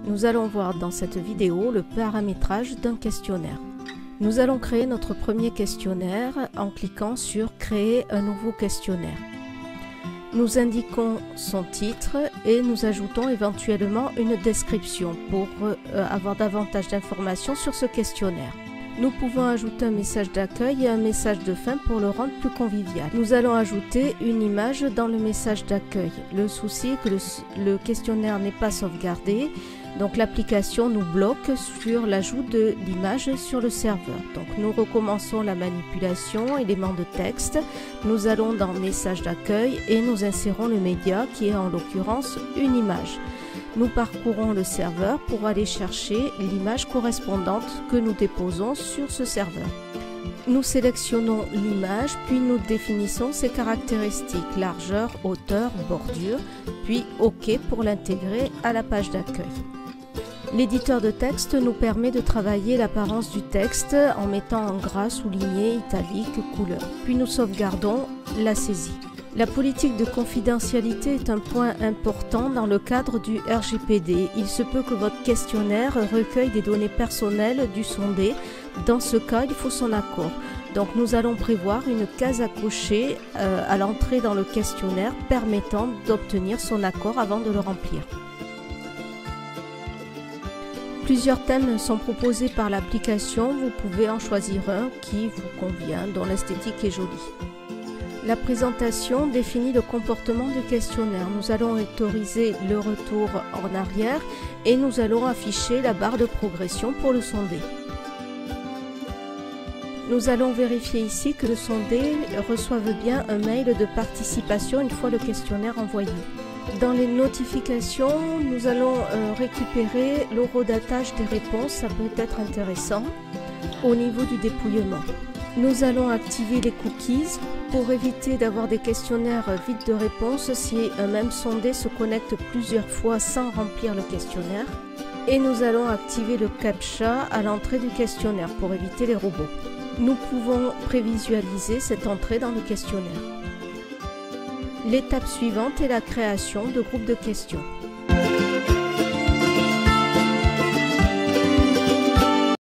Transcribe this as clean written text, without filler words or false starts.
Nous allons voir dans cette vidéo le paramétrage d'un questionnaire. Nous allons créer notre premier questionnaire en cliquant sur Créer un nouveau questionnaire. Nous indiquons son titre et nous ajoutons éventuellement une description pour avoir davantage d'informations sur ce questionnaire. Nous pouvons ajouter un message d'accueil et un message de fin pour le rendre plus convivial. Nous allons ajouter une image dans le message d'accueil. Le souci est que le questionnaire n'est pas sauvegardé, donc l'application nous bloque sur l'ajout de l'image sur le serveur. Donc nous recommençons la manipulation, éléments de texte, nous allons dans message d'accueil et nous insérons le média qui est en l'occurrence une image. Nous parcourons le serveur pour aller chercher l'image correspondante que nous déposons sur ce serveur. Nous sélectionnons l'image, puis nous définissons ses caractéristiques, largeur, hauteur, bordure, puis OK pour l'intégrer à la page d'accueil. L'éditeur de texte nous permet de travailler l'apparence du texte en mettant en gras, souligné, italique, couleur. Puis nous sauvegardons la saisie. La politique de confidentialité est un point important dans le cadre du RGPD. Il se peut que votre questionnaire recueille des données personnelles du sondé. Dans ce cas, il faut son accord. Donc nous allons prévoir une case à cocher à l'entrée dans le questionnaire permettant d'obtenir son accord avant de le remplir. Plusieurs thèmes sont proposés par l'application. Vous pouvez en choisir un qui vous convient, dont l'esthétique est jolie. La présentation définit le comportement du questionnaire. Nous allons autoriser le retour en arrière et nous allons afficher la barre de progression pour le sondé. Nous allons vérifier ici que le sondé reçoive bien un mail de participation une fois le questionnaire envoyé. Dans les notifications, nous allons récupérer l'horodatage des réponses, ça peut être intéressant, au niveau du dépouillement. Nous allons activer les cookies pour éviter d'avoir des questionnaires vides de réponses si un même sondé se connecte plusieurs fois sans remplir le questionnaire. Et nous allons activer le CAPTCHA à l'entrée du questionnaire pour éviter les robots. Nous pouvons prévisualiser cette entrée dans le questionnaire. L'étape suivante est la création de groupes de questions.